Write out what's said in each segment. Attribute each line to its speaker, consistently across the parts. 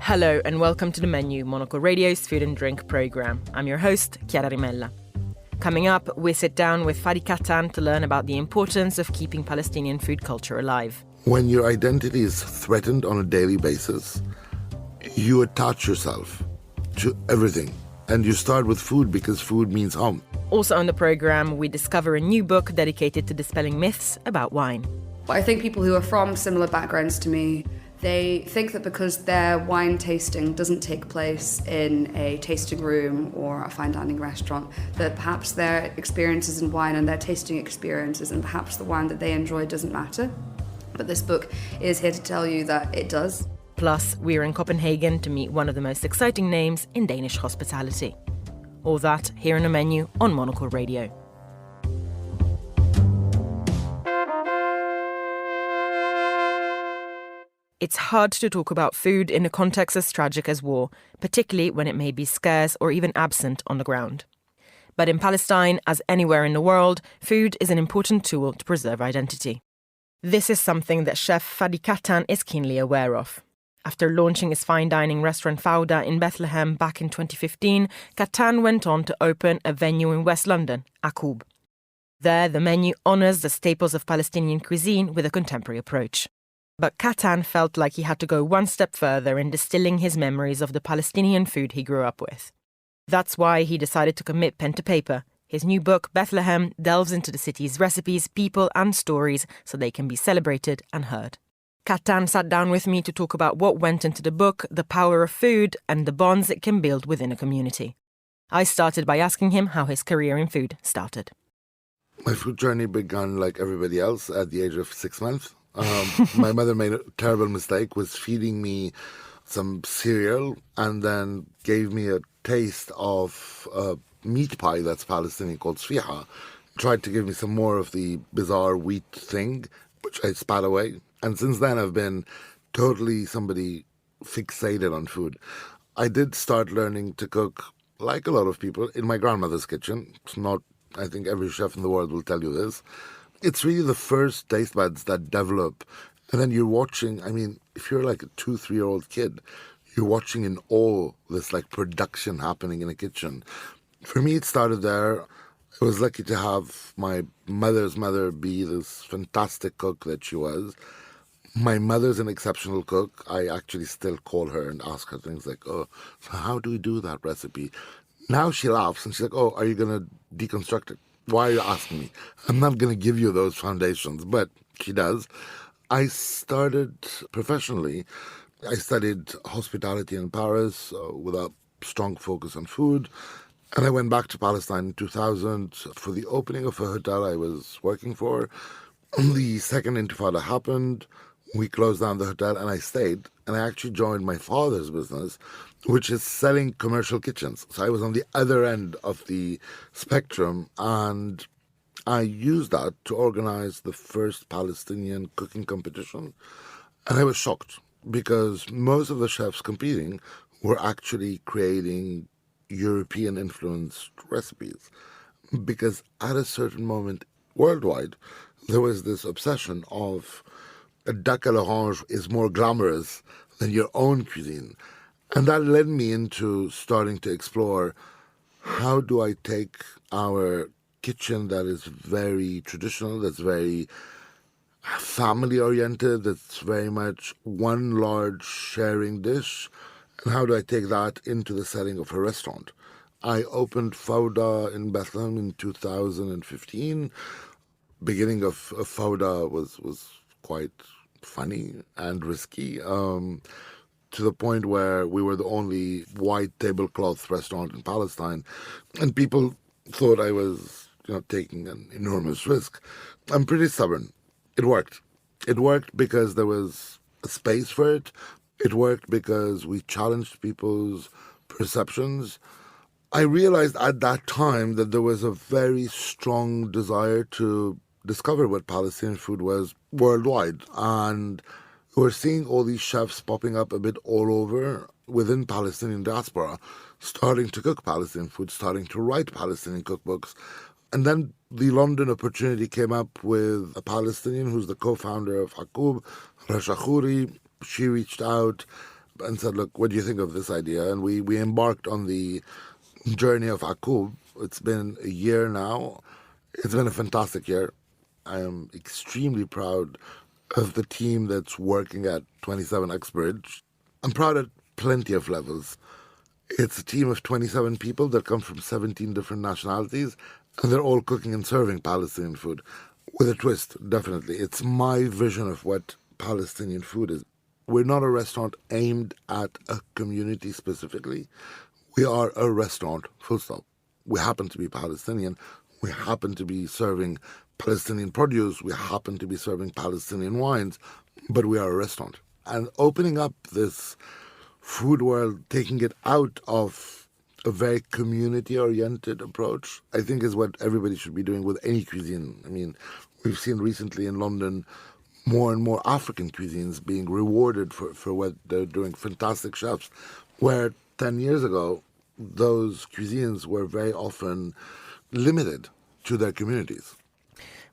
Speaker 1: Hello and welcome to The Menu, Monocle Radio's food and drink programme. I'm your host, Chiara Rimella. Coming up, we sit down with Fadi Kattan to learn about the importance of keeping Palestinian food culture alive.
Speaker 2: When your identity is threatened on a daily basis, you attach yourself to everything. And you start with food because food means home.
Speaker 1: Also on the programme, we discover a new book dedicated to dispelling myths about wine.
Speaker 3: I think people who are from similar backgrounds to me, they think that because their wine tasting doesn't take place in a tasting room or a fine dining restaurant, that perhaps their experiences in wine and their tasting experiences and perhaps the wine that they enjoy doesn't matter. But this book is here to tell you that it does.
Speaker 1: Plus, we're in Copenhagen to meet one of the most exciting names in Danish hospitality. All that here in The Menu on Monocle Radio. It's hard to talk about food in a context as tragic as war, particularly when it may be scarce or even absent on the ground. But in Palestine, as anywhere in the world, food is an important tool to preserve identity. This is something that chef Fadi Kattan is keenly aware of. After launching his fine dining restaurant Fauda in Bethlehem back in 2015, Kattan went on to open a venue in West London, Akub. There, the menu honours the staples of Palestinian cuisine with a contemporary approach. But Kattan felt like he had to go one step further in distilling his memories of the Palestinian food he grew up with. That's why he decided to commit pen to paper. His new book, Bethlehem, delves into the city's recipes, people and stories so they can be celebrated and heard. Kattan sat down with me to talk about what went into the book, the power of food, and the bonds it can build within a community. I started by asking him how his career in food started.
Speaker 2: My food journey began like everybody else at the age of 6 months. My mother made a terrible mistake, was feeding me some cereal and then gave me a taste of a meat pie that's Palestinian called sfiha. Tried to give me some more of the bizarre wheat thing, which I spat away. And since then I've been totally somebody fixated on food. I did start learning to cook, like a lot of people, in my grandmother's kitchen. It's not, I think every chef in the world will tell you this. It's really the first taste buds that develop. And then you're watching, I mean, if you're like a 2-3-year-old kid, you're watching in awe this like production happening in a kitchen. For me, it started there. I was lucky to have my mother's mother be this fantastic cook that she was. My mother's an exceptional cook. I actually still call her and ask her things like, oh, so how do we do that recipe? Now she laughs and she's like, oh, are you going to deconstruct it? Why are you asking me? I'm not going to give you those foundations, but she does. I started professionally. I studied hospitality in Paris with a strong focus on food. And I went back to Palestine in 2000 for the opening of a hotel I was working for. The second Intifada happened. We closed down the hotel and I stayed. And I actually joined my father's business, which is selling commercial kitchens. So I was on the other end of the spectrum, and I used that to organize the first Palestinian cooking competition. And I was shocked because most of the chefs competing were actually creating European-influenced recipes. Because at a certain moment worldwide, there was this obsession of a duck à l'orange is more glamorous than your own cuisine. And that led me into starting to explore, how do I take our kitchen that is very traditional, that's very family-oriented, that's very much one large sharing dish, and how do I take that into the setting of a restaurant? I opened Fauda in Bethlehem in 2015. Beginning of Fauda was quite funny and risky, to the point where we were the only white tablecloth restaurant in Palestine, and people thought I was, taking an enormous risk. I'm pretty stubborn. It worked. It worked because there was a space for it. It worked because we challenged people's perceptions. I realized at that time that there was a very strong desire to discover what Palestinian food was worldwide. And we're seeing all these chefs popping up a bit all over within Palestinian diaspora, starting to cook Palestinian food, starting to write Palestinian cookbooks. And then the London opportunity came up with a Palestinian who's the co-founder of Akub, Rasha Khouri. She reached out and said, look, what do you think of this idea? And we embarked on the journey of Akub. It's been a year now. It's been a fantastic year. I am extremely proud of the team that's working at 27 Uxbridge. I'm proud at plenty of levels. It's a team of 27 people that come from 17 different nationalities, and they're all cooking and serving Palestinian food. With a twist, definitely. It's my vision of what Palestinian food is. We're not a restaurant aimed at a community specifically. We are a restaurant, full stop. We happen to be Palestinian. We happen to be serving Palestinian produce. We happen to be serving Palestinian wines, but we are a restaurant. And opening up this food world, taking it out of a very community-oriented approach, I think is what everybody should be doing with any cuisine. I mean, we've seen recently in London more and more African cuisines being rewarded for what they're doing, fantastic chefs, where 10 years ago, those cuisines were very often limited to their communities.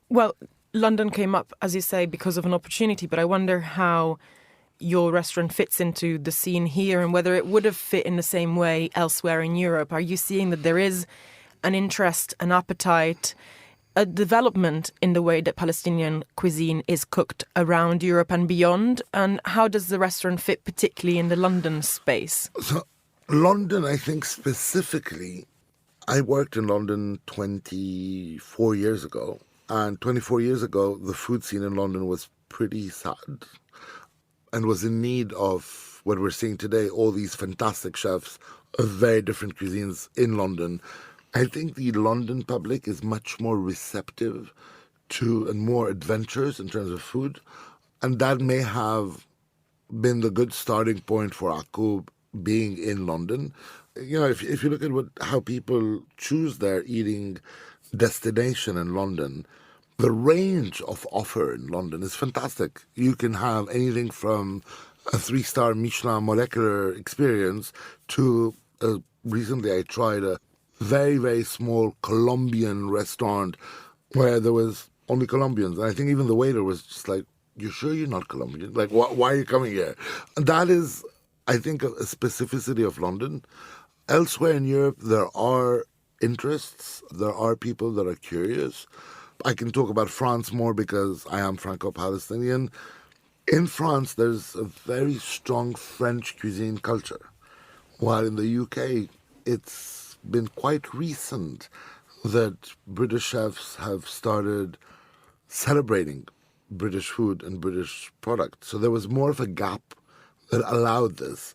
Speaker 1: Well, London came up, as you say, because of an opportunity, but I wonder how your restaurant fits into the scene here and whether it would have fit in the same way elsewhere in Europe. Are you seeing that there is an interest, an appetite, a development in the way that Palestinian cuisine is cooked around Europe and beyond? And how does the restaurant fit particularly in the London space?
Speaker 2: So, London, I think specifically, I worked in London 24 years ago. And 24 years ago, the food scene in London was pretty sad and was in need of what we're seeing today, all these fantastic chefs of very different cuisines in London. I think the London public is much more receptive to and more adventurous in terms of food. And that may have been the good starting point for Akub being in London. You know, if you look at how people choose their eating destination in London, the range of offer in London is fantastic. You can have anything from a 3-star Michelin molecular experience to recently I tried a very, very small Colombian restaurant where there was only Colombians. And I think even the waiter was just like, "You're sure you're not Colombian? Like, why are you coming here?" And that is, I think, a specificity of London. Elsewhere in Europe, there are interests. There are people that are curious. I can talk about France more because I am Franco-Palestinian. In France, there's a very strong French cuisine culture, while in the UK, it's been quite recent that British chefs have started celebrating British food and British products. So there was more of a gap that allowed this.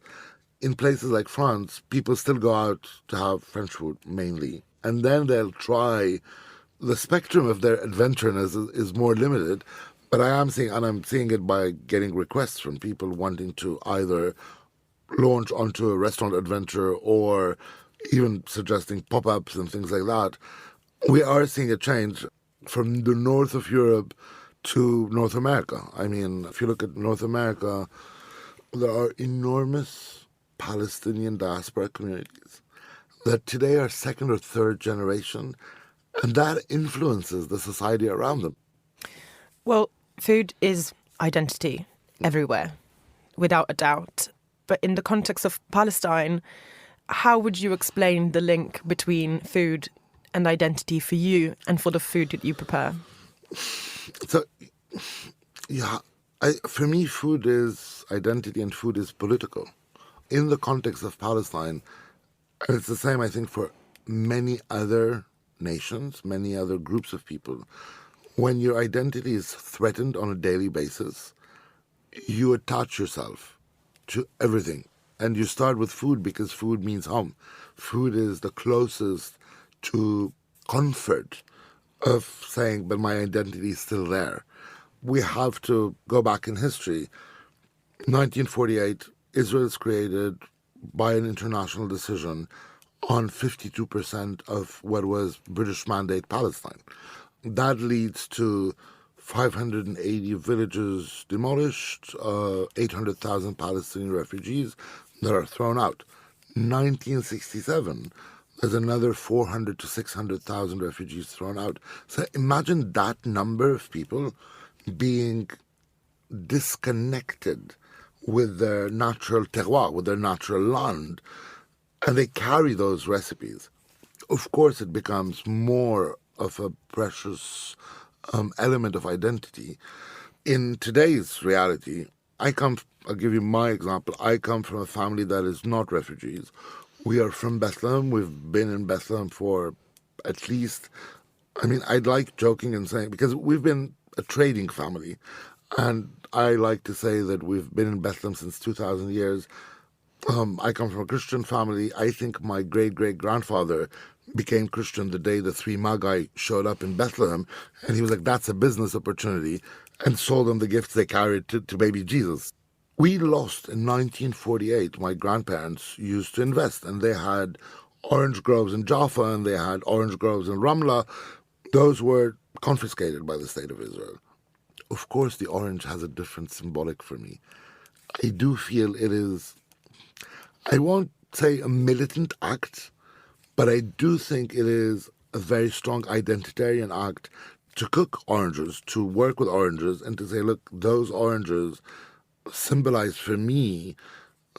Speaker 2: In places like France, people still go out to have French food mainly, and then they'll try. The spectrum of their adventureness is more limited, but I'm seeing it by getting requests from people wanting to either launch onto a restaurant adventure or even suggesting pop-ups and things like that. We are seeing a change from the north of Europe to North America. I mean, if you look at North America, there are enormous Palestinian diaspora communities that today are second or third generation, and that influences the society around them.
Speaker 1: Well, food is identity everywhere, without a doubt. But in the context of Palestine, how would you explain the link between food and identity for you and for the food that you prepare?
Speaker 2: So, yeah, for me, food is identity and food is political. In the context of Palestine, and it's the same, I think, for many other nations, many other groups of people, when your identity is threatened on a daily basis, you attach yourself to everything. And you start with food because food means home. Food is the closest to comfort of saying, but my identity is still there. We have to go back in history. 1948, Israel is created by an international decision on 52% of what was British Mandate Palestine. That leads to 580 villages demolished, 800,000 Palestinian refugees that are thrown out. 1967, there's another 400 to 600,000 refugees thrown out. So imagine that number of people being disconnected with their natural terroir, with their natural land, and they carry those recipes. Of course, it becomes more of a precious element of identity. In today's reality, I'll give you my example. I come from a family that is not refugees. We are from Bethlehem. We've been in Bethlehem for at least, I'd like joking and saying, because we've been a trading family, and I like to say that we've been in Bethlehem since 2,000 years. I come from a Christian family. I think my great-great-grandfather became Christian the day the three Magi showed up in Bethlehem, and he was like, that's a business opportunity, and sold them the gifts they carried to baby Jesus. We lost in 1948. My grandparents used to invest, and they had orange groves in Jaffa, and they had orange groves in Ramla. Those were confiscated by the state of Israel. Of course, the orange has a different symbolic for me. I do feel it is, I won't say a militant act, but I do think it is a very strong identitarian act to cook oranges, to work with oranges, and to say, look, those oranges symbolize for me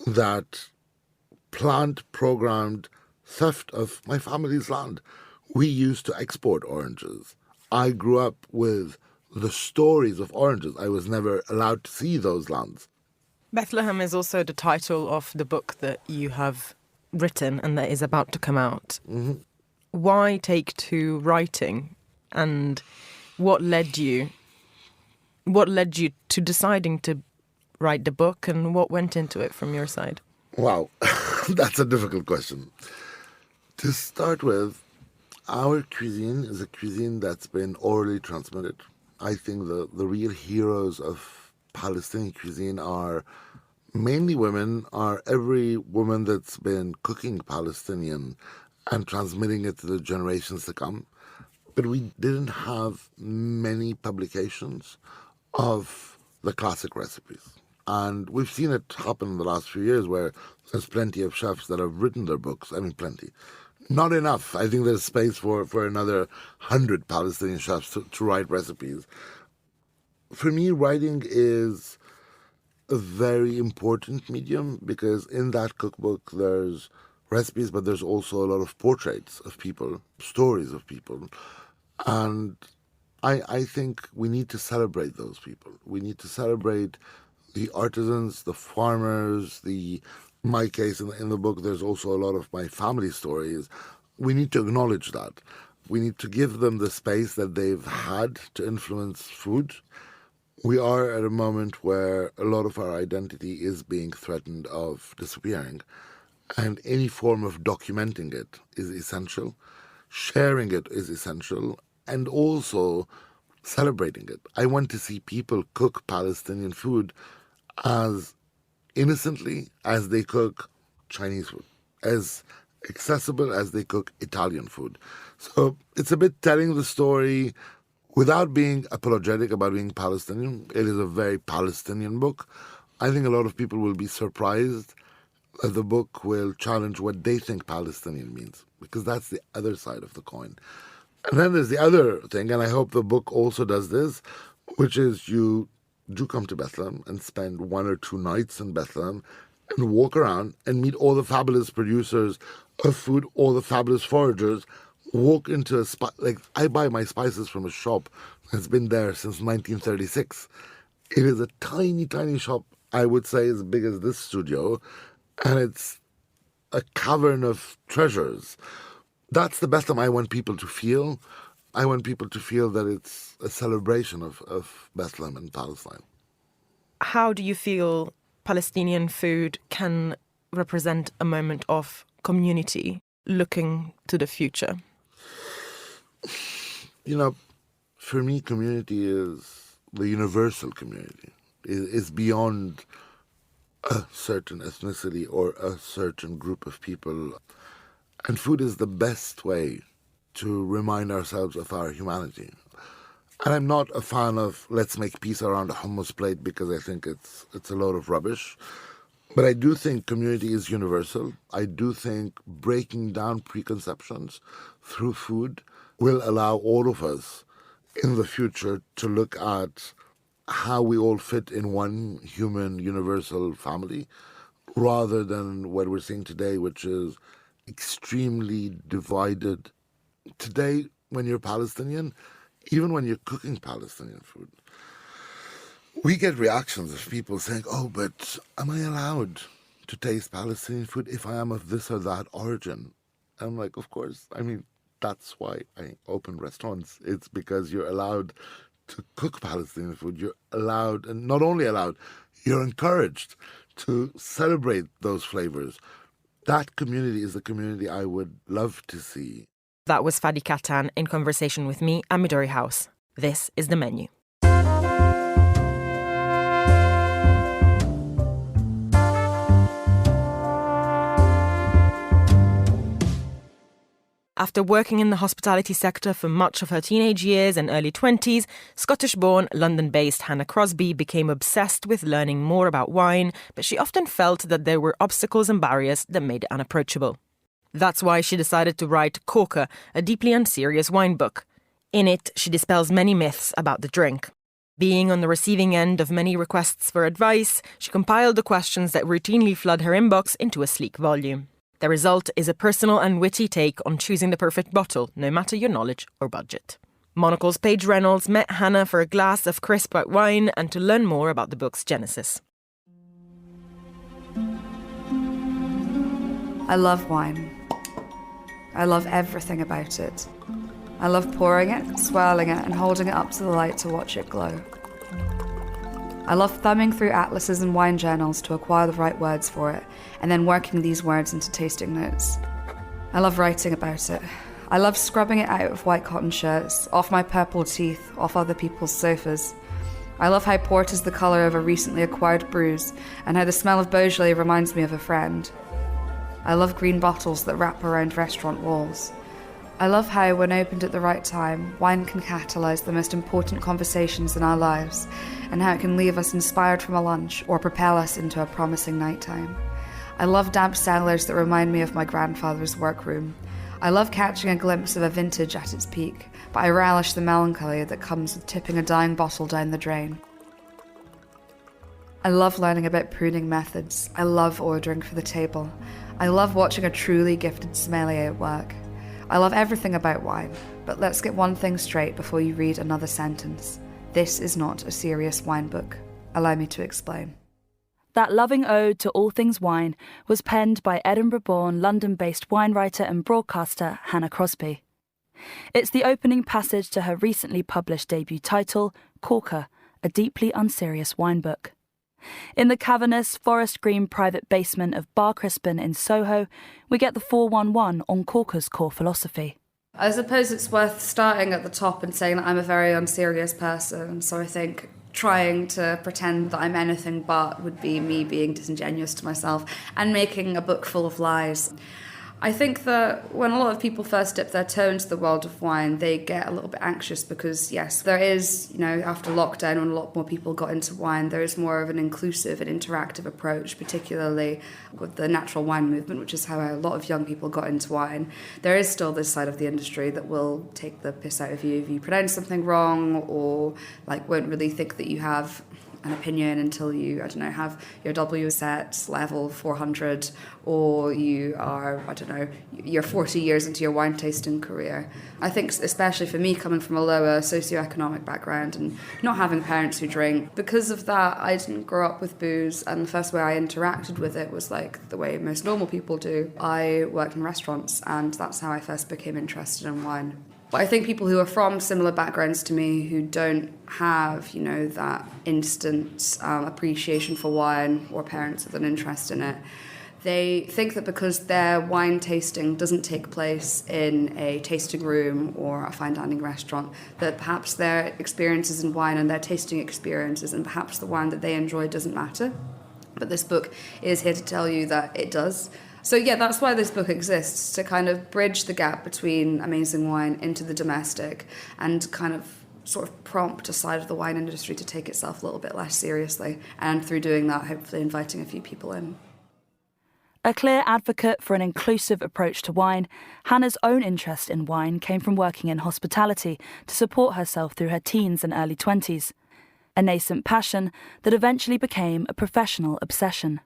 Speaker 2: that plant-programmed theft of my family's land. We used to export oranges. I grew up with the stories of oranges. I was never allowed to see those lands.
Speaker 1: Bethlehem is also the title of the book that you have written and that is about to come out.
Speaker 2: Mm-hmm.
Speaker 1: Why take to writing, and what led you to deciding to write the book, and what went into it from your side?
Speaker 2: Wow, that's a difficult question. To start with, our cuisine is a cuisine that's been orally transmitted. I think the real heroes of Palestinian cuisine are mainly women, are every woman that's been cooking Palestinian and transmitting it to the generations to come. But we didn't have many publications of the classic recipes. And we've seen it happen in the last few years where there's plenty of chefs that have written their books. Plenty. Not enough. I think there's space for another 100 Palestinian chefs to write recipes. For me, writing is a very important medium because in that cookbook there's recipes, but there's also a lot of portraits of people, stories of people. And I think we need to celebrate those people. We need to celebrate the artisans, the farmers, in my case, in the book, there's also a lot of my family stories. We need to acknowledge that. We need to give them the space that they've had to influence food. We are at a moment where a lot of our identity is being threatened of disappearing. And any form of documenting it is essential. Sharing it is essential. And also celebrating it. I want to see people cook Palestinian food as innocently as they cook Chinese food, as accessible as they cook Italian food. So it's a bit telling the story without being apologetic about being Palestinian. It is a very Palestinian book. I think a lot of people will be surprised that the book will challenge what they think Palestinian means, because that's the other side of the coin. And then there's the other thing, and I hope the book also does this, which is you do come to Bethlehem and spend 1 or 2 nights in Bethlehem and walk around and meet all the fabulous producers of food, all the fabulous foragers. Walk into I buy my spices from a shop that's been there since 1936. It is a tiny, tiny shop, I would say as big as this studio, and it's a cavern of treasures. That's the Bethlehem I want people to feel. I want people to feel that it's a celebration of Bethlehem and Palestine.
Speaker 1: How do you feel Palestinian food can represent a moment of community looking to the future?
Speaker 2: For me, community is the universal community. It's beyond a certain ethnicity or a certain group of people. And food is the best way to remind ourselves of our humanity. And I'm not a fan of let's make peace around a hummus plate because I think it's a load of rubbish. But I do think community is universal. I do think breaking down preconceptions through food will allow all of us in the future to look at how we all fit in one human universal family, rather than what we're seeing today, which is extremely divided. Today, when you're Palestinian, even when you're cooking Palestinian food, we get reactions of people saying, oh, but am I allowed to taste Palestinian food if I am of this or that origin? I'm like, of course. I mean, that's why I open restaurants. It's because you're allowed to cook Palestinian food. You're allowed, and not only allowed, you're encouraged to celebrate those flavors. That community is the community I would love to see.
Speaker 1: That was Fadi Kattan in conversation with me at Midori House. This is The Menu. After working in the hospitality sector for much of her teenage years and early 20s, Scottish-born, London-based Hannah Crosbie became obsessed with learning more about wine, but she often felt that there were obstacles and barriers that made it unapproachable. That's why she decided to write Corker, a deeply unserious wine book. In it, she dispels many myths about the drink. Being on the receiving end of many requests for advice, she compiled the questions that routinely flood her inbox into a sleek volume. The result is a personal and witty take on choosing the perfect bottle, no matter your knowledge or budget. Monocle's Paige Reynolds met Hannah for a glass of crisp white wine and to learn more about the book's genesis.
Speaker 3: I love wine. I love everything about it. I love pouring it, swirling it, and holding it up to the light to watch it glow. I love thumbing through atlases and wine journals to acquire the right words for it, and then working these words into tasting notes. I love writing about it. I love scrubbing it out of white cotton shirts, off my purple teeth, off other people's sofas. I love how port is the colour of a recently acquired bruise, and how the smell of Beaujolais reminds me of a friend. I love green bottles that wrap around restaurant walls. I love how, when opened at the right time, wine can catalyse the most important conversations in our lives, and how it can leave us inspired from a lunch or propel us into a promising nighttime. I love damp cellars that remind me of my grandfather's workroom. I love catching a glimpse of a vintage at its peak, but I relish the melancholy that comes with tipping a dying bottle down the drain. I love learning about pruning methods. I love ordering for the table. I love watching a truly gifted sommelier at work. I love everything about wine, but let's get one thing straight before you read another sentence. This is not a serious wine book. Allow me to explain.
Speaker 4: That loving ode to all things wine was penned by Edinburgh-born, London-based wine writer and broadcaster Hannah Crosbie. It's the opening passage to her recently published debut title, Corker, a deeply unserious wine book. In the cavernous, forest green private basement of Bar Crispin in Soho, we get the 411 on Corker's core philosophy.
Speaker 3: I suppose it's worth starting at the top and saying that I'm a very unserious person, so I think trying to pretend that I'm anything but would be me being disingenuous to myself and making a book full of lies. I think that when a lot of people first dip their toe into the world of wine, they get a little bit anxious because, yes, there is, after lockdown, when a lot more people got into wine, there is more of an inclusive and interactive approach, particularly with the natural wine movement, which is how a lot of young people got into wine. There is still this side of the industry that will take the piss out of you if you pronounce something wrong or won't really think that you have an opinion until you, have your W set level 400 or you are, you're 40 years into your wine tasting career. I think especially for me, coming from a lower socioeconomic background and not having parents who drink, because of that, I didn't grow up with booze, and the first way I interacted with it was the way most normal people do. I worked in restaurants, and that's how I first became interested in wine. But I think people who are from similar backgrounds to me, who don't have, that instant appreciation for wine or parents with an interest in it, they think that because their wine tasting doesn't take place in a tasting room or a fine dining restaurant, that perhaps their experiences in wine and their tasting experiences and perhaps the wine that they enjoy doesn't matter. But this book is here to tell you that it does. So yeah, that's why this book exists, to kind of bridge the gap between amazing wine into the domestic and kind of sort of prompt a side of the wine industry to take itself a little bit less seriously, and through doing that, hopefully inviting a few people in.
Speaker 4: A clear advocate for an inclusive approach to wine, Hannah's own interest in wine came from working in hospitality to support herself through her teens and early 20s. a nascent passion that eventually became a professional obsession.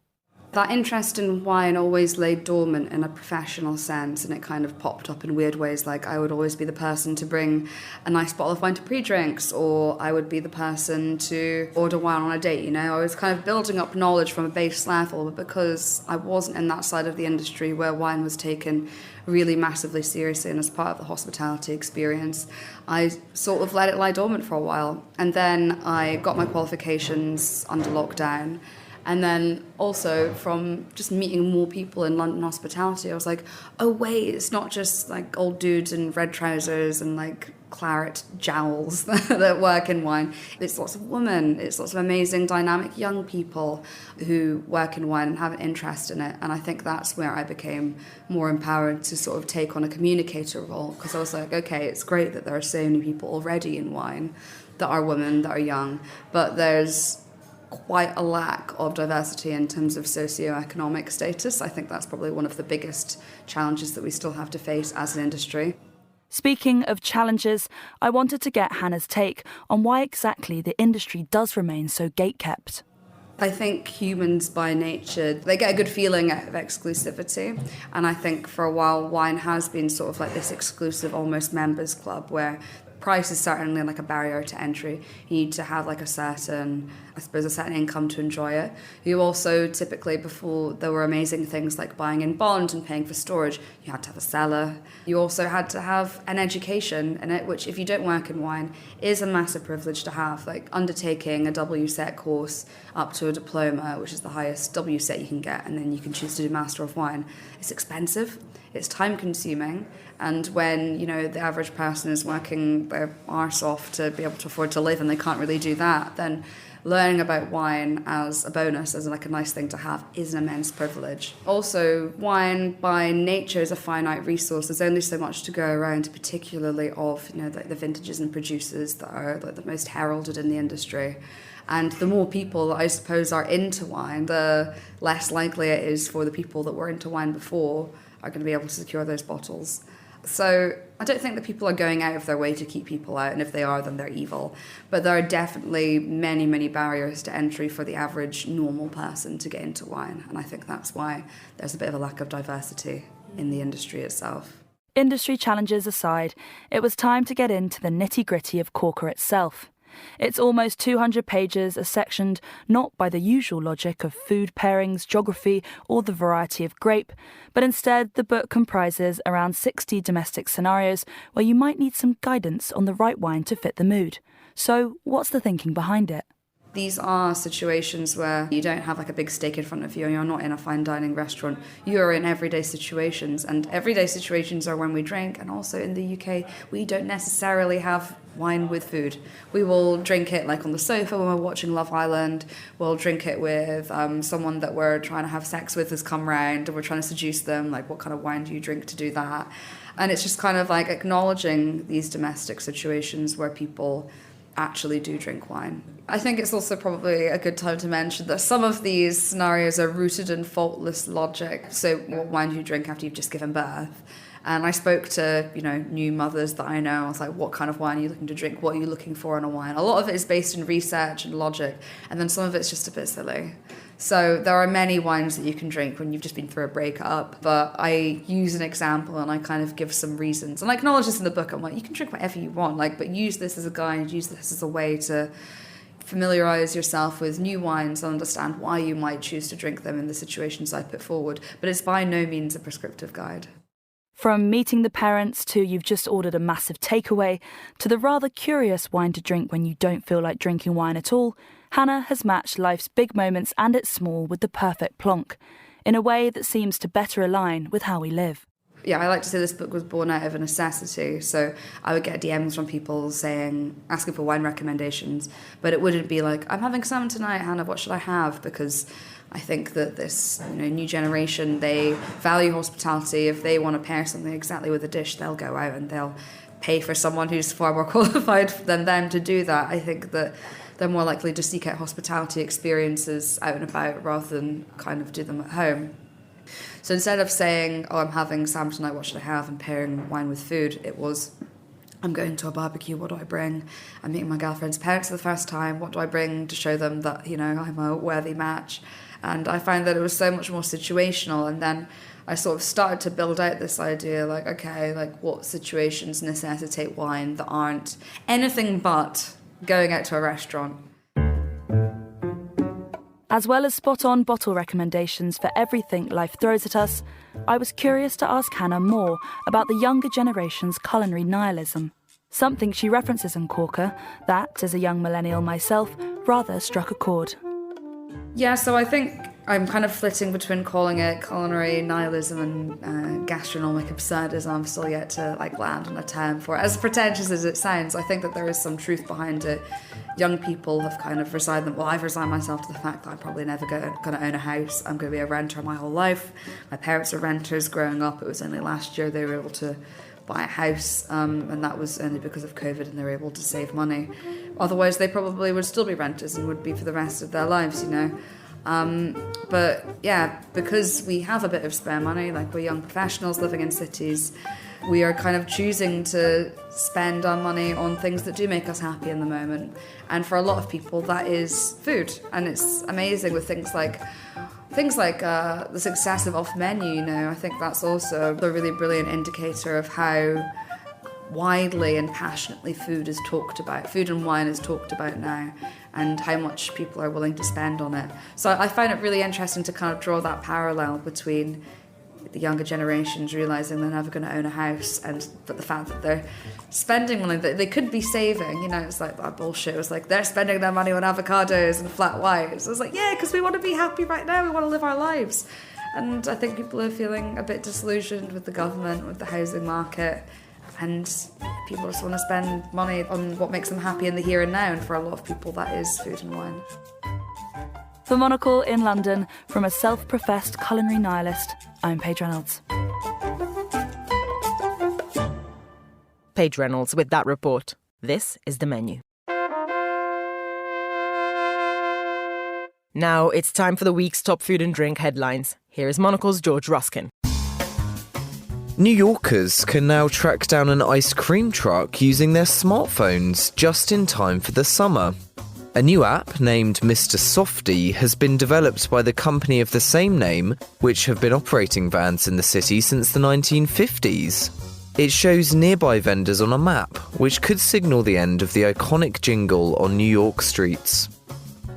Speaker 3: That interest in wine always lay dormant in a professional sense, and it kind of popped up in weird ways. Like, I would always be the person to bring a nice bottle of wine to pre-drinks, or I would be the person to order wine on a date, you know? I was kind of building up knowledge from a base level, but because I wasn't in that side of the industry where wine was taken really massively seriously and as part of the hospitality experience, I sort of let it lie dormant for a while. And then I got my qualifications under lockdown. And then also from just meeting more people in London hospitality, I was like, oh wait, it's not just like old dudes in red trousers and like claret jowls that work in wine. It's lots of women, it's lots of amazing dynamic young people who work in wine and have an interest in it. And I think that's where I became more empowered to sort of take on a communicator role, because I was like, okay, it's great that there are so many people already in wine that are women, that are young, but there's quite a lack of diversity in terms of socioeconomic status. I think that's probably one of the biggest challenges that we still have to face as an industry.
Speaker 4: Speaking of challenges, I wanted to get Hannah's take on why exactly the industry does remain so gatekept.
Speaker 3: I think humans by nature, they get a good feeling out of exclusivity. And I think for a while, wine has been sort of like this exclusive, almost members club where price is certainly like a barrier to entry. You need to have like a certain income to enjoy it. You also typically, before there were amazing things like buying in bond and paying for storage, you had to have a cellar. You also had to have an education in it, which if you don't work in wine is a massive privilege to have. Like undertaking a WSET course up to a diploma, which is the highest WSET you can get, and then you can choose to do Master of Wine. It's expensive, it's time consuming, and when, you know, the average person is working their arse off to be able to afford to live and they can't really do that, then learning about wine as a bonus, as like a nice thing to have, is an immense privilege. Also, wine by nature is a finite resource. There's only so much to go around, particularly of, you know, like the vintages and producers that are like the most heralded in the industry. And the more people, I suppose, are into wine, the less likely it is for the people that were into wine before are going to be able to secure those bottles. So I don't think that people are going out of their way to keep people out, and if they are, then they're evil. But there are definitely many, many barriers to entry for the average normal person to get into wine, and I think that's why there's a bit of a lack of diversity in the industry itself.
Speaker 4: Industry challenges aside, it was time to get into the nitty-gritty of Corker itself. Its almost 200 pages are sectioned not by the usual logic of food pairings, geography, or the variety of grape, but instead the book comprises around 60 domestic scenarios where you might need some guidance on the right wine to fit the mood. So, what's the thinking behind it?
Speaker 3: These are situations where you don't have like a big steak in front of you and you're not in a fine dining restaurant. You're in everyday situations, and everyday situations are when we drink, and also in the UK we don't necessarily have wine with food. We will drink it like on the sofa when we're watching Love Island. We'll drink it with someone that we're trying to have sex with has come round and we're trying to seduce them. Like, what kind of wine do you drink to do that? And it's just kind of like acknowledging these domestic situations where people actually do drink wine. I think it's also probably a good time to mention that some of these scenarios are rooted in faultless logic. So what wine do you drink after you've just given birth? And I spoke to, you know, new mothers that I know. I was like, what kind of wine are you looking to drink? What are you looking for in a wine? A lot of it is based in research and logic, and then some of it's just a bit silly. So there are many wines that you can drink when you've just been through a breakup, but I use an example and I kind of give some reasons. And I acknowledge this in the book. I'm like, you can drink whatever you want, like, but use this as a guide, use this as a way to familiarise yourself with new wines and understand why you might choose to drink them in the situations I put forward. But it's by no means a prescriptive guide.
Speaker 4: From meeting the parents to you've just ordered a massive takeaway to the rather curious wine to drink when you don't feel like drinking wine at all, Hannah has matched life's big moments and its small with the perfect plonk, in a way that seems to better align with how we live.
Speaker 3: Yeah, I like to say this book was born out of a necessity. So I would get DMs from people asking for wine recommendations, but it wouldn't be like, I'm having salmon tonight, Hannah, what should I have? Because I think that this, you know, new generation, they value hospitality. If they want to pair something exactly with a dish, they'll go out and they'll pay for someone who's far more qualified than them to do that. I think that they're more likely to seek out hospitality experiences out and about rather than kind of do them at home. So instead of saying, oh, I'm having salmon tonight, what should I have, and pairing wine with food, it was, I'm going to a barbecue, what do I bring? I'm meeting my girlfriend's parents for the first time, what do I bring to show them that, you know, I'm a worthy match? And I find that it was so much more situational. And then I sort of started to build out this idea, like, okay, like what situations necessitate wine that aren't anything but going out to a restaurant?
Speaker 4: As well as spot-on bottle recommendations for everything life throws at us, I was curious to ask Hannah more about the younger generation's culinary nihilism, something she references in Corker that, as a young millennial myself, rather struck a chord.
Speaker 3: Yeah, so I think I'm kind of flitting between calling it culinary nihilism and gastronomic absurdism. I'm still yet to land on a term for it. As pretentious as it sounds, I think that there is some truth behind it. Young people have kind of I've resigned myself to the fact that I'm probably never going to own a house. I'm going to be a renter my whole life. My parents were renters growing up. It was only last year they were able to buy a house, and that was only because of COVID, and they were able to save money. Otherwise, they probably would still be renters and would be for the rest of their lives, you know. But yeah, because we have a bit of spare money, like we're young professionals living in cities, we are kind of choosing to spend our money on things that do make us happy in the moment. And for a lot of people, that is food. And it's amazing with things like the success of off-menu, you know. I think that's also a really brilliant indicator of how widely and passionately food is talked about. Food and wine is talked about now, and how much people are willing to spend on it. So I find it really interesting to kind of draw that parallel between the younger generations realising they're never going to own a house, but the fact that they're spending money that they could be saving, you know, it's like that bullshit. It was like they're spending their money on avocados and flat whites. I was like, yeah, because we want to be happy right now. We want to live our lives. And I think people are feeling a bit disillusioned with the government, with the housing market, and people just want to spend money on what makes them happy in the here and now. And for a lot of people, that is food and wine.
Speaker 4: For Monocle in London, from a self-professed culinary nihilist, I'm Paige Reynolds.
Speaker 1: Paige Reynolds with that report. This is The Menu. Now it's time for the week's top food and drink headlines. Here is Monocle's George Ruskin.
Speaker 5: New Yorkers can now track down an ice cream truck using their smartphones just in time for the summer. A new app named Mr. Softy has been developed by the company of the same name, which have been operating vans in the city since the 1950s. It shows nearby vendors on a map, which could signal the end of the iconic jingle on New York streets.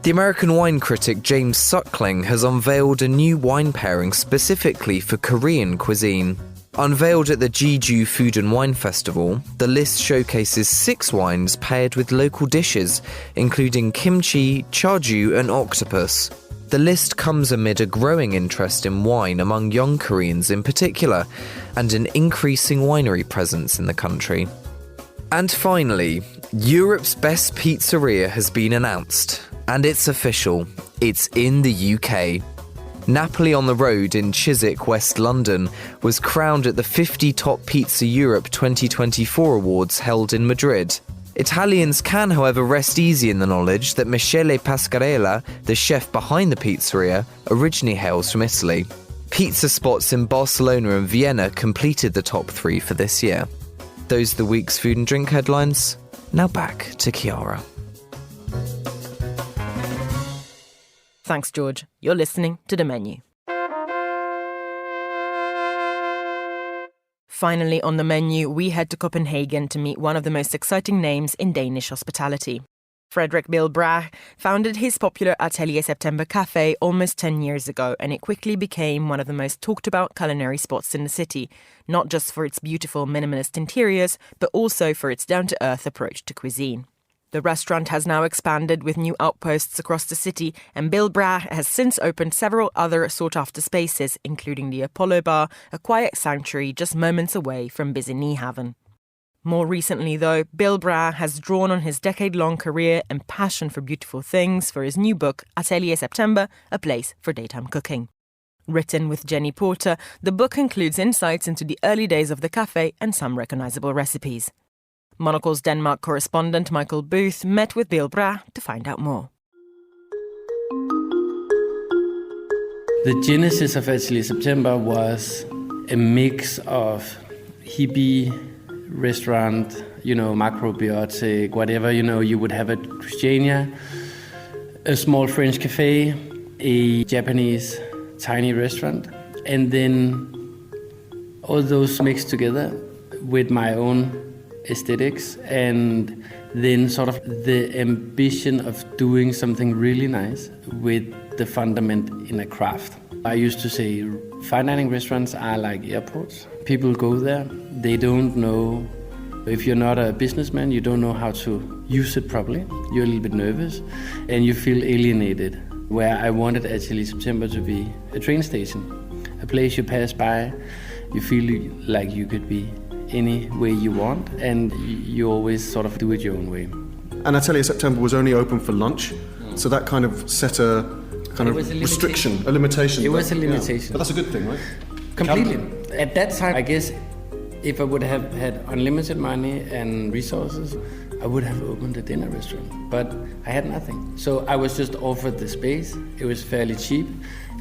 Speaker 5: The American wine critic James Suckling has unveiled a new wine pairing specifically for Korean cuisine. Unveiled at the Jeju Food and Wine Festival, the list showcases 6 wines paired with local dishes, including kimchi, chaju and octopus. The list comes amid a growing interest in wine among young Koreans in particular, and an increasing winery presence in the country. And finally, Europe's best pizzeria has been announced, and it's official. It's in the UK. Napoli on the Road in Chiswick, West London, was crowned at the 50 Top Pizza Europe 2024 awards held in Madrid. Italians can, however, rest easy in the knowledge that Michele Pasquarella, the chef behind the pizzeria, originally hails from Italy. Pizza spots in Barcelona and Vienna completed the top 3 for this year. Those are the week's food and drink headlines. Now back to Chiara.
Speaker 1: Thanks, George. You're listening to The Menu. Finally, on The Menu, we head to Copenhagen to meet one of the most exciting names in Danish hospitality. Frederik Bille Brahe founded his popular Atelier September cafe almost 10 years ago, and it quickly became one of the most talked about culinary spots in the city, not just for its beautiful minimalist interiors, but also for its down-to-earth approach to cuisine. The restaurant has now expanded with new outposts across the city, and Bille Brahe has since opened several other sought-after spaces, including the Apollo Bar, a quiet sanctuary just moments away from busy Nyhavn. More recently, though, Bille Brahe has drawn on his decade-long career and passion for beautiful things for his new book, Atelier September, A Place for Daytime Cooking. Written with Jenny Porter, the book includes insights into the early days of the cafe and some recognisable recipes. Monocle's Denmark correspondent Michael Booth met with Bille Brahe to find out more.
Speaker 6: The genesis of Atelier September was a mix of hippie restaurant macrobiotic, whatever, you would have at Christiania, a small French cafe, a Japanese tiny restaurant, and then all those mixed together with my own aesthetics, and then sort of the ambition of doing something really nice with the fundament in a craft. I used to say fine dining restaurants are like airports. People go there, they don't know, if you're not a businessman, you don't know how to use it properly. You're a little bit nervous and you feel alienated. Where I wanted actually September to be a train station, a place you pass by, you feel like you could be any way you want, and you always sort of do it your own way.
Speaker 7: And Atelier September was only open for lunch, so that kind of set a kind of restriction, a limitation.
Speaker 6: It was a limitation.
Speaker 7: Yeah. But that's a good thing, right?
Speaker 6: Completely. At that time, I guess, if I would have had unlimited money and resources, I would have opened a dinner restaurant. But I had nothing. So I was just offered the space. It was fairly cheap.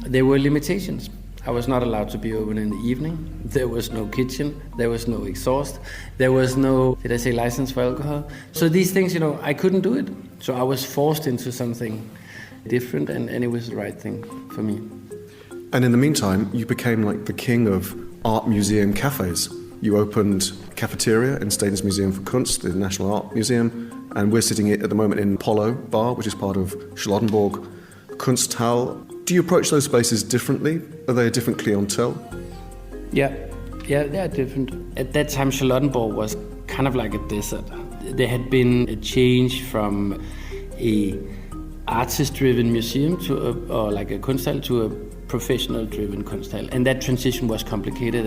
Speaker 6: There were limitations. I was not allowed to be open in the evening. There was no kitchen. There was no exhaust. There was no, license for alcohol. So these things, I couldn't do it. So I was forced into something different, and it was the right thing for me.
Speaker 7: And in the meantime, you became like the king of art museum cafes. You opened cafeteria in Statens Museum for Kunst, the National Art Museum, and we're sitting at the moment in Polo Bar, which is part of Charlottenborg Kunsthal. Do you approach those spaces differently? Are they a different clientele?
Speaker 6: Yeah, they are different. At that time, Charlottenborg was kind of like a desert. There had been a change from a artist-driven museum or like a Kunsthal to a professional-driven Kunsthal, and that transition was complicated.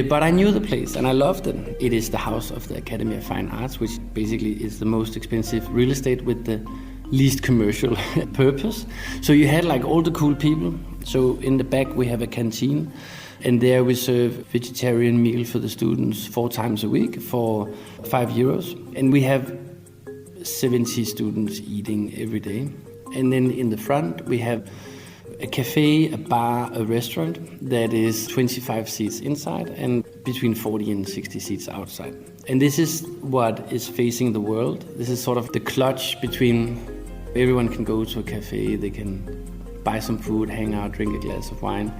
Speaker 6: But I knew the place, and I loved it. It is the house of the Academy of Fine Arts, which basically is the most expensive real estate with the least commercial purpose. So you had like all the cool people. So in the back we have a canteen, and there we serve vegetarian meal for the students 4 times a week for €5, and we have 70 students eating every day. And then in the front we have a cafe, a bar, a restaurant that is 25 seats inside and between 40 and 60 seats outside. And this is what is facing the world. This is sort of the clutch between everyone can go to a cafe, they can buy some food, hang out, drink a glass of wine.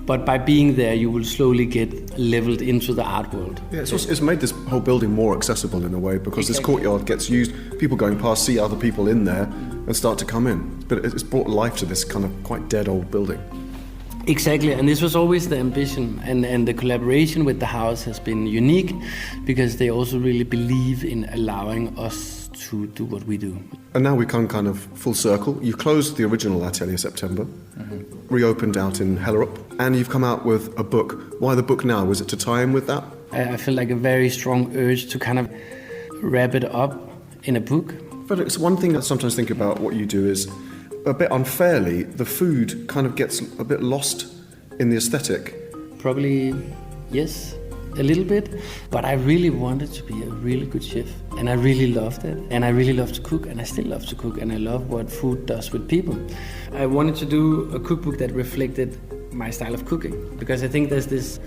Speaker 6: But by being there, you will slowly get leveled into the art world.
Speaker 7: Yeah, it's made this whole building more accessible in a way, because This courtyard gets used, people going past see other people in there and start to come in. But it's brought life to this kind of quite dead old building.
Speaker 6: Exactly, and this was always the ambition, and the collaboration with the house has been unique because they also really believe in allowing us to do what we do.
Speaker 7: And now we come kind of full circle. You've closed the original Atelier September, reopened out in Hellerup, and you've come out with a book. Why the book now? Was it to tie in with that?
Speaker 6: I feel like a very strong urge to kind of wrap it up in a book.
Speaker 7: But it's one thing I sometimes think about what you do is, a bit unfairly, the food kind of gets a bit lost in the aesthetic.
Speaker 6: Probably, yes, a little bit. But I really wanted to be a really good chef. And I really loved it. And I really love to cook. And I still love to cook. And I love what food does with people. I wanted to do a cookbook that reflected my style of cooking. Because I think there's this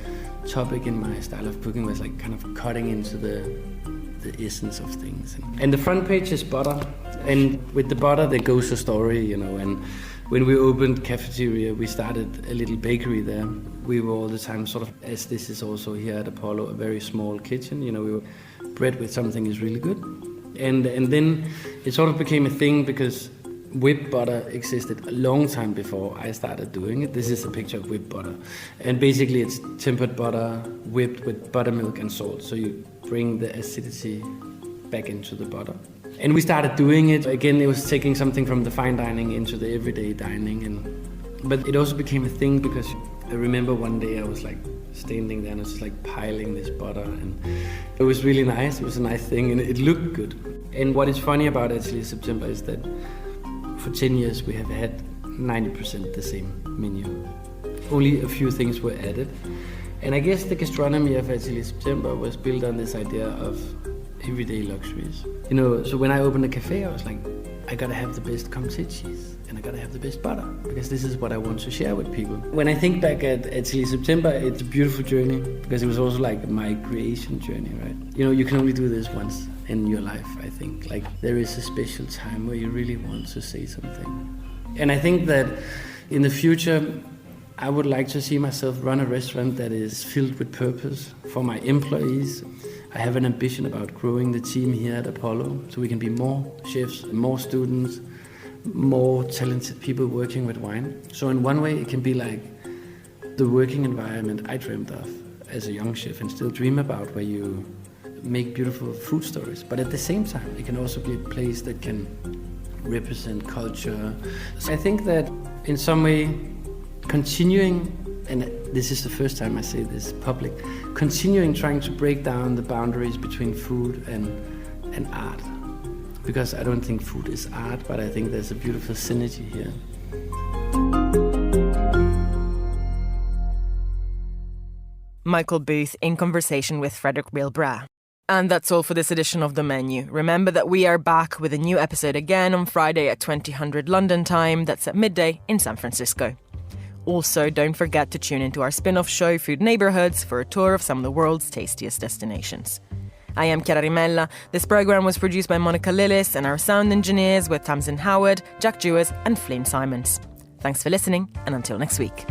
Speaker 6: topic in my style of cooking was like kind of cutting into the essence of things. And the front page is butter. And with the butter, there goes a story, And when we opened cafeteria, we started a little bakery there. We were all the time sort of, as this is also here at Apollo, a very small kitchen. We were bread with something is really good. And then it sort of became a thing because whipped butter existed a long time before I started doing it. This is a picture of whipped butter. And basically it's tempered butter whipped with buttermilk and salt. So you bring the acidity back into the butter. And we started doing it. Again, it was taking something from the fine dining into the everyday dining. But it also became a thing because I remember one day I was like standing there and I was just like piling this butter. And it was really nice. It was a nice thing and it looked good. And what is funny about actually September is that for 10 years we have had 90% the same menu. Only a few things were added. And I guess the gastronomy of Atelier September was built on this idea of everyday luxuries. So when I opened a cafe, I was like, I gotta have the best comté cheese and I gotta have the best butter because this is what I want to share with people. When I think back at Chili September, it's a beautiful journey because it was also like my creation journey, right? You know, you can only do this once in your life, I think. Like there is a special time where you really want to say something. And I think that in the future, I would like to see myself run a restaurant that is filled with purpose for my employees. I have an ambition about growing the team here at Apollo so we can be more chefs, more students, more talented people working with wine. So in one way, it can be like the working environment I dreamed of as a young chef and still dream about, where you make beautiful food stories. But at the same time, it can also be a place that can represent culture. So I think that in some way, continuing, and this is the first time I say this public, continuing trying to break down the boundaries between food and art. Because I don't think food is art, but I think there's a beautiful synergy here.
Speaker 1: Michael Booth in conversation with Frederik Bille Brahe. And that's all for this edition of The Menu. Remember that we are back with a new episode again on Friday at 2000 London time. That's at midday in San Francisco. Also, don't forget to tune into our spin-off show Food Neighborhoods for a tour of some of the world's tastiest destinations. I am Chiara Rimella. This programme was produced by Monica Lillis and our sound engineers were Tamsin Howard, Jack Jewers and Flynn Simons. Thanks for listening, and until next week.